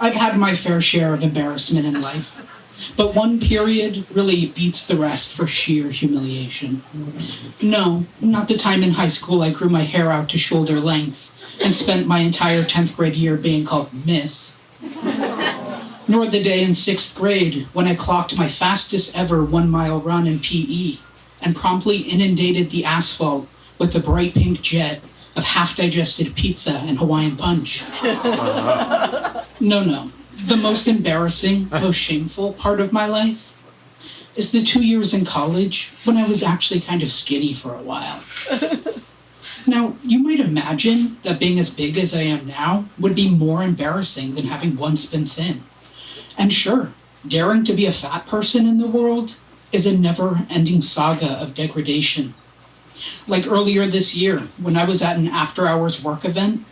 I've had my fair share of embarrassment in life, but one period really beats the rest for sheer humiliation. No, not the time in high school I grew my hair out to shoulder length and spent my entire 10th grade year being called Miss. Nor the day in 6th grade when I clocked my fastest ever 1-mile run in PE and promptly inundated the asphalt with the bright pink jet of half-digested pizza and Hawaiian punch. No. The most embarrassing, most shameful part of my life is the 2 years in college when I was actually kind of skinny for a while. Now, you might imagine that being as big as I am now would be more embarrassing than having once been thin. And sure, daring to be a fat person in the world is a never-ending saga of degradation. Like earlier this year, when I was at an after-hours work event,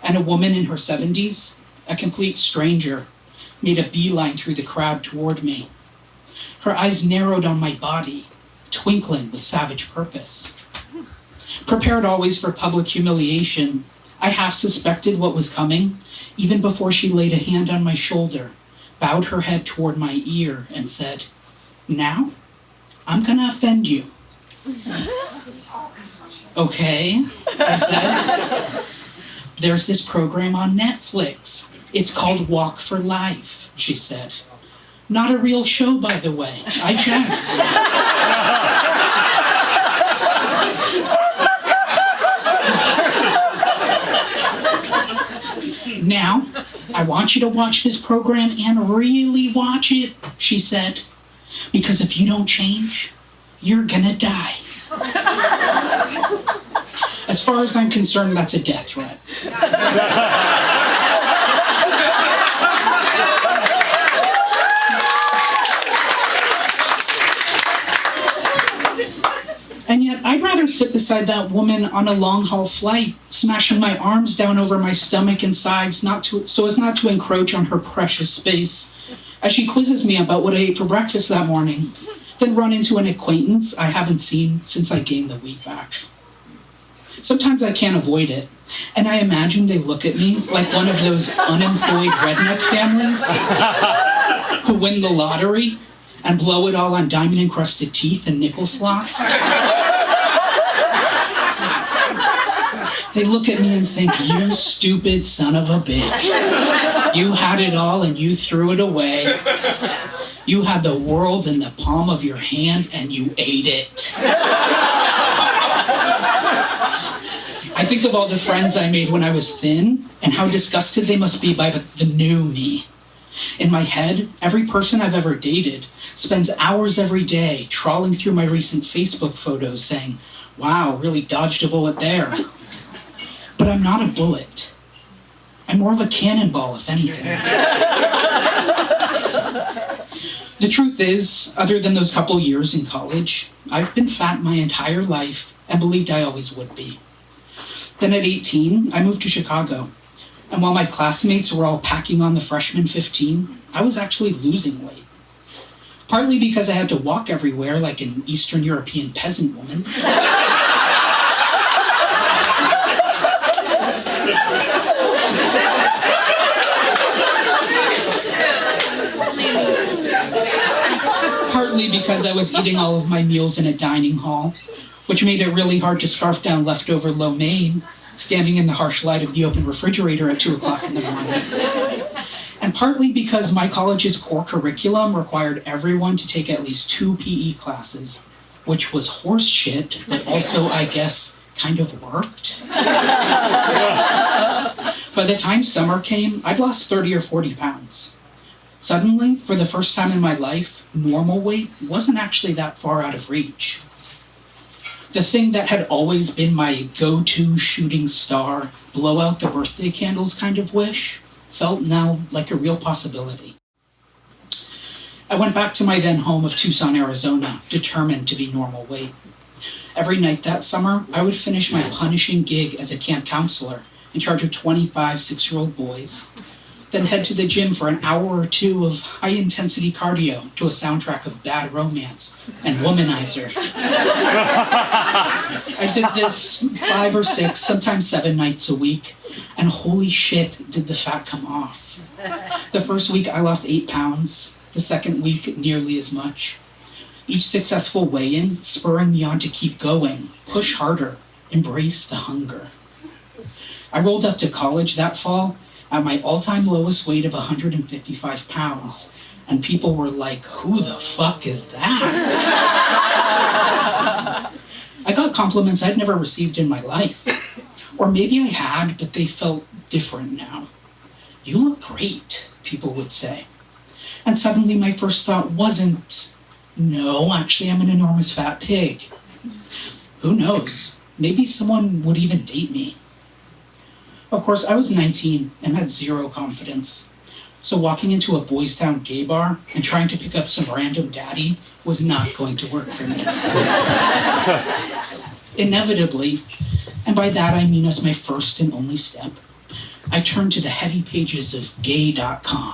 and a woman in her 70s, a complete stranger, made a beeline through the crowd toward me. Her eyes narrowed on my body, twinkling with savage purpose. Prepared always for public humiliation, I half suspected what was coming, even before she laid a hand on my shoulder, bowed her head toward my ear, and said, "Now, I'm gonna offend you." "Okay," I said. "There's this program on Netflix. It's called Walk for Life," she said. "Not a real show, by the way. I checked." "Now, I want you to watch this program and really watch it," she said, "because if you don't change, you're gonna die." As far as I'm concerned, that's a death threat. And yet, I'd rather sit beside that woman on a long-haul flight, smashing my arms down over my stomach and sides so as not to encroach on her precious space, as she quizzes me about what I ate for breakfast that morning, than run into an acquaintance I haven't seen since I gained the weight back. Sometimes I can't avoid it, and I imagine they look at me like one of those unemployed redneck families who win the lottery and blow it all on diamond-encrusted teeth and nickel slots. They look at me and think, "You stupid son of a bitch. You had it all and you threw it away. You had the world in the palm of your hand and you ate it." I think of all the friends I made when I was thin and how disgusted they must be by the new me. In my head, every person I've ever dated spends hours every day trawling through my recent Facebook photos saying, "Wow, really dodged a bullet there." But I'm not a bullet. I'm more of a cannonball, if anything. The truth is, other than those couple years in college, I've been fat my entire life and believed I always would be. Then at 18, I moved to Chicago. And while my classmates were all packing on the freshman 15, I was actually losing weight. Partly because I had to walk everywhere like an Eastern European peasant woman. Partly because I was eating all of my meals in a dining hall, which made it really hard to scarf down leftover lo mein, standing in the harsh light of the open refrigerator at 2 o'clock in the morning. And partly because my college's core curriculum required everyone to take at least 2 PE classes, which was horse shit, but also, I guess, kind of worked. By the time summer came, I'd lost 30 or 40 pounds. Suddenly, for the first time in my life, normal weight wasn't actually that far out of reach. The thing that had always been my go-to shooting star, blow out the birthday candles kind of wish, felt now like a real possibility. I went back to my then home of Tucson, Arizona, determined to be normal weight. Every night that summer, I would finish my punishing gig as a camp counselor in charge of 25 6-year-old boys, then head to the gym for an hour or 2 of high-intensity cardio to a soundtrack of Bad Romance and Womanizer. I did this 5 or 6, sometimes 7 nights a week, and holy shit, did the fat come off. The first week, I lost 8 pounds. The second week, nearly as much. Each successful weigh-in spurring me on to keep going, push harder, embrace the hunger. I rolled up to college that fall at my all-time lowest weight of 155 pounds, and people were like, "Who the fuck is that?" I got compliments I'd never received in my life. Or maybe I had, but they felt different now. "You look great," people would say. And suddenly my first thought wasn't, "No, actually I'm an enormous fat pig." Who knows? Maybe someone would even date me. Of course, I was 19 and had zero confidence. So walking into a Boys Town gay bar and trying to pick up some random daddy was not going to work for me. Inevitably, and by that I mean as my first and only step, I turned to the heady pages of gay.com.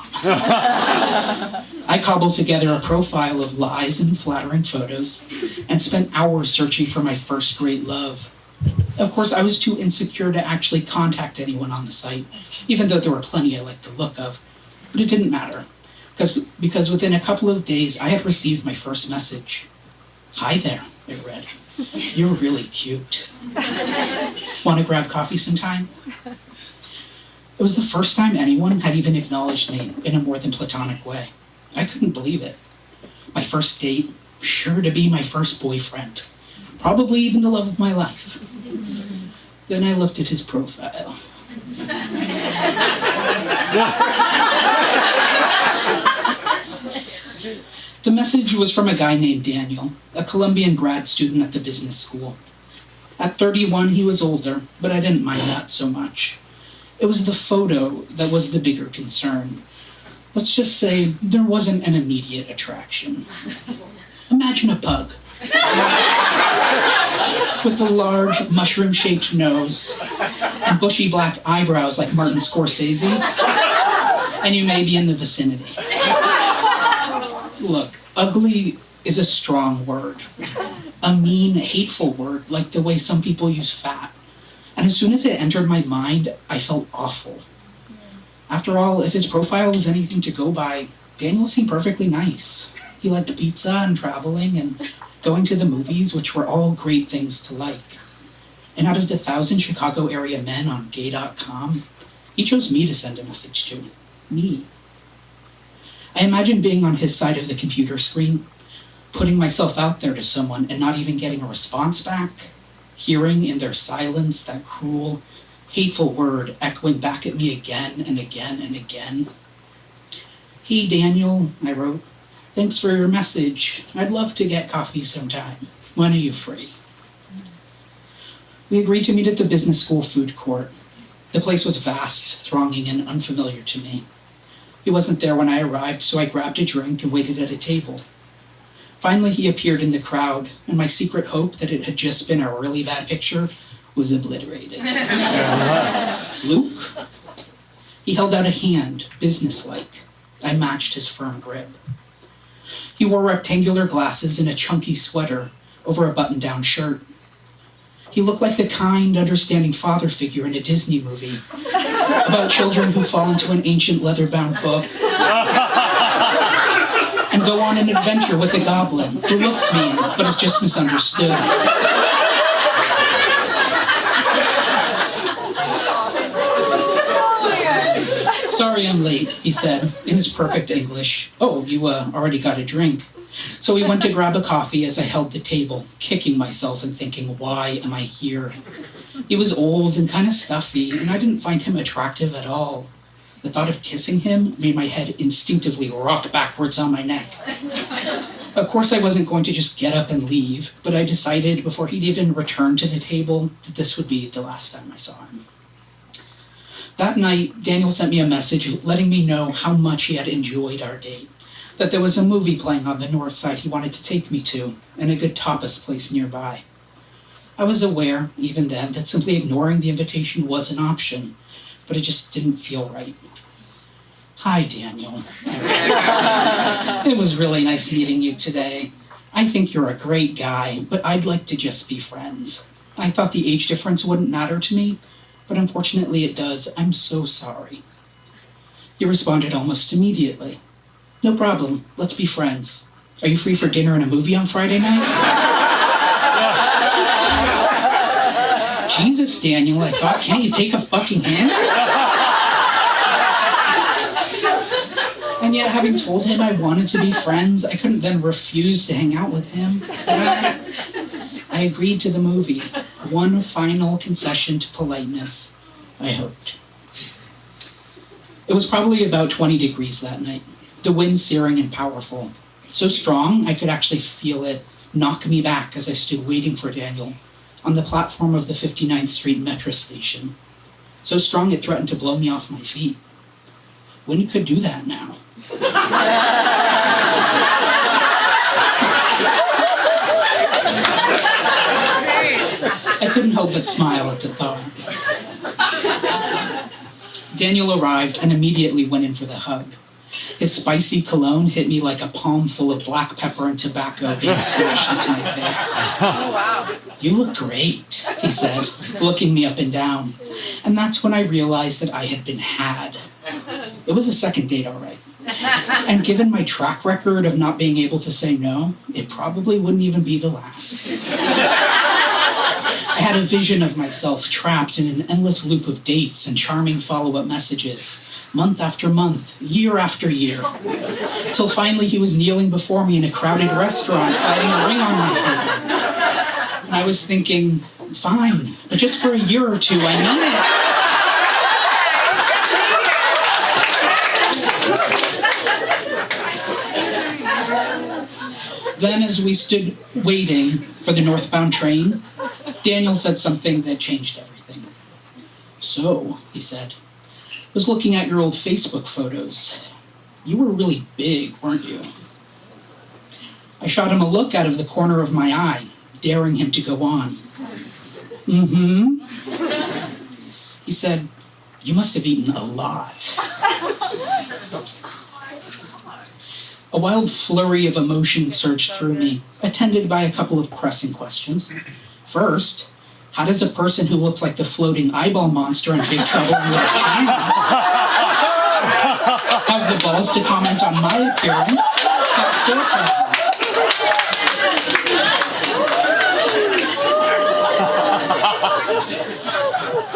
I cobbled together a profile of lies and flattering photos and spent hours searching for my first great love. Of course, I was too insecure to actually contact anyone on the site, even though there were plenty I liked the look of. But it didn't matter, because within a couple of days, I had received my first message. "Hi there," it read. "You're really cute. Want to grab coffee sometime?" It was the first time anyone had even acknowledged me in a more than platonic way. I couldn't believe it. My first date, sure to be my first boyfriend. Probably even the love of my life. Then I looked at his profile. The message was from a guy named Daniel, a Colombian grad student at the business school. At 31, he was older, but I didn't mind that so much. It was the photo that was the bigger concern. Let's just say there wasn't an immediate attraction. Imagine a pug. With the large, mushroom-shaped nose and bushy black eyebrows like Martin Scorsese, and you may be in the vicinity. Look, ugly is a strong word. A mean, hateful word, like the way some people use fat. And as soon as it entered my mind, I felt awful. After all, if his profile was anything to go by, Daniel seemed perfectly nice. He liked pizza and traveling and going to the movies, which were all great things to like. And out of the 1,000 Chicago area men on gay.com, he chose me to send a message to. Me. I imagine being on his side of the computer screen, putting myself out there to someone and not even getting a response back, hearing in their silence that cruel, hateful word echoing back at me again and again and again. "Hey Daniel," I wrote. "Thanks for your message. I'd love to get coffee sometime. When are you free?" We agreed to meet at the business school food court. The place was vast, thronging, and unfamiliar to me. He wasn't there when I arrived, so I grabbed a drink and waited at a table. Finally, he appeared in the crowd, and my secret hope that it had just been a really bad picture was obliterated. "Luke?" He held out a hand, businesslike. I matched his firm grip. He wore rectangular glasses and a chunky sweater over a button-down shirt. He looked like the kind, understanding father figure in a Disney movie about children who fall into an ancient leather-bound book and go on an adventure with a goblin who looks mean but is just misunderstood. "Sorry I'm late," he said, in his perfect English. "Oh, you already got a drink." So we went to grab a coffee as I held the table, kicking myself and thinking, why am I here? He was old and kind of stuffy, and I didn't find him attractive at all. The thought of kissing him made my head instinctively rock backwards on my neck. Of course, I wasn't going to just get up and leave, but I decided before he'd even returned to the table that this would be the last time I saw him. That night, Daniel sent me a message letting me know how much he had enjoyed our date, that there was a movie playing on the north side he wanted to take me to, and a good tapas place nearby. I was aware, even then, that simply ignoring the invitation was an option, but it just didn't feel right. "Hi, Daniel." "It was really nice meeting you today. I think you're a great guy, but I'd like to just be friends. I thought the age difference wouldn't matter to me, but unfortunately it does. I'm so sorry." He responded almost immediately. No problem, let's be friends. Are you free for dinner and a movie on Friday night? Jesus, Daniel, I thought, can't you take a fucking hint? And yet, having told him I wanted to be friends, I couldn't then refuse to hang out with him. But I agreed to the movie. One final concession to politeness, I hoped. It was probably about 20 degrees that night. The wind searing and powerful. So strong, I could actually feel it knock me back as I stood waiting for Daniel on the platform of the 59th Street metro station. So strong it threatened to blow me off my feet. Wind could do that now. I couldn't help but smile at the thought. Daniel arrived and immediately went in for the hug. His spicy cologne hit me like a palm full of black pepper and tobacco being smashed into my face. Oh, wow. You look great, he said, looking me up and down. And that's when I realized that I had been had. It was a second date, all right. And given my track record of not being able to say no, it probably wouldn't even be the last. I had a vision of myself trapped in an endless loop of dates and charming follow-up messages, month after month, year after year, till finally he was kneeling before me in a crowded restaurant, sliding a ring on my finger. And I was thinking, fine, but just for a year or two, I mean it. Then, as we stood waiting for the northbound train, Daniel said something that changed everything. So, he said, I was looking at your old Facebook photos. You were really big, weren't you? I shot him a look out of the corner of my eye, daring him to go on. Mm-hmm. He said, you must have eaten a lot. A wild flurry of emotion surged through me, attended by a couple of pressing questions. First, how does a person who looks like the floating eyeball monster in Big Trouble in Little China have the balls to comment on my appearance? That's still present.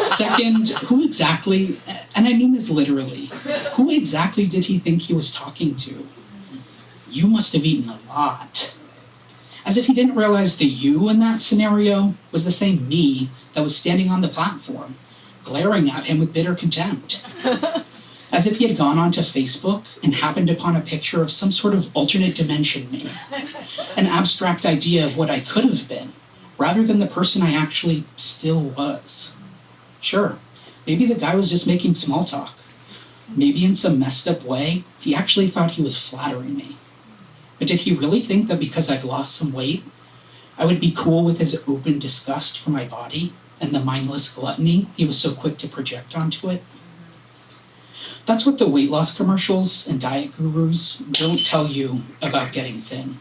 Second, who exactly, and I mean this literally, who exactly did he think he was talking to? You must have eaten a lot. As if he didn't realize the you in that scenario was the same me that was standing on the platform, glaring at him with bitter contempt. As if he had gone onto Facebook and happened upon a picture of some sort of alternate dimension me, an abstract idea of what I could have been, rather than the person I actually still was. Sure, maybe the guy was just making small talk. Maybe in some messed up way, he actually thought he was flattering me. But did he really think that because I'd lost some weight, I would be cool with his open disgust for my body and the mindless gluttony he was so quick to project onto it? That's what the weight loss commercials and diet gurus don't tell you about getting thin.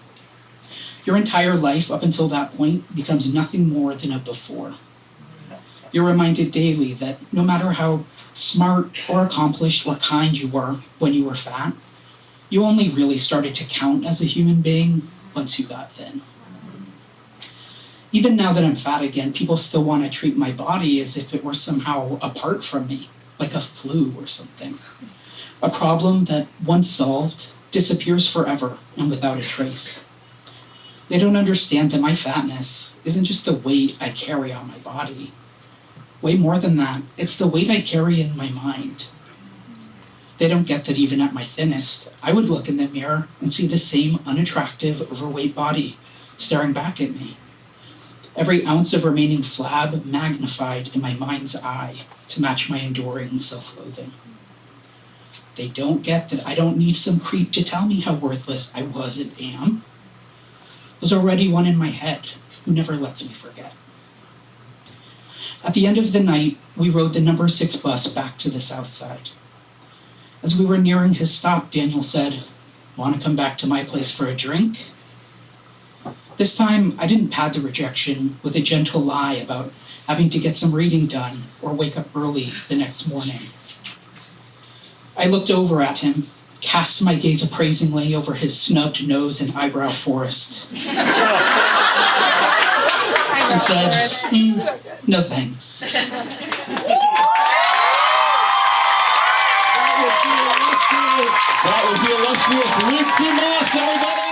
Your entire life up until that point becomes nothing more than a before. You're reminded daily that no matter how smart or accomplished or kind you were when you were fat, you only really started to count as a human being once you got thin. Even now that I'm fat again, people still want to treat my body as if it were somehow apart from me, like a flu or something. A problem that, once solved, disappears forever and without a trace. They don't understand that my fatness isn't just the weight I carry on my body. Way more than that, it's the weight I carry in my mind. They don't get that even at my thinnest, I would look in the mirror and see the same unattractive, overweight body staring back at me. Every ounce of remaining flab magnified in my mind's eye to match my enduring self-loathing. They don't get that I don't need some creep to tell me how worthless I was and am. There's already one in my head who never lets me forget. At the end of the night, we rode the number 6 bus back to the south side. As we were nearing his stop, Daniel said, "Want to come back to my place for a drink?" This time, I didn't pad the rejection with a gentle lie about having to get some reading done or wake up early the next morning. I looked over at him, cast my gaze appraisingly over his snubbed nose and eyebrow forest, and said, no thanks. That was the illustrious Dumas, everybody!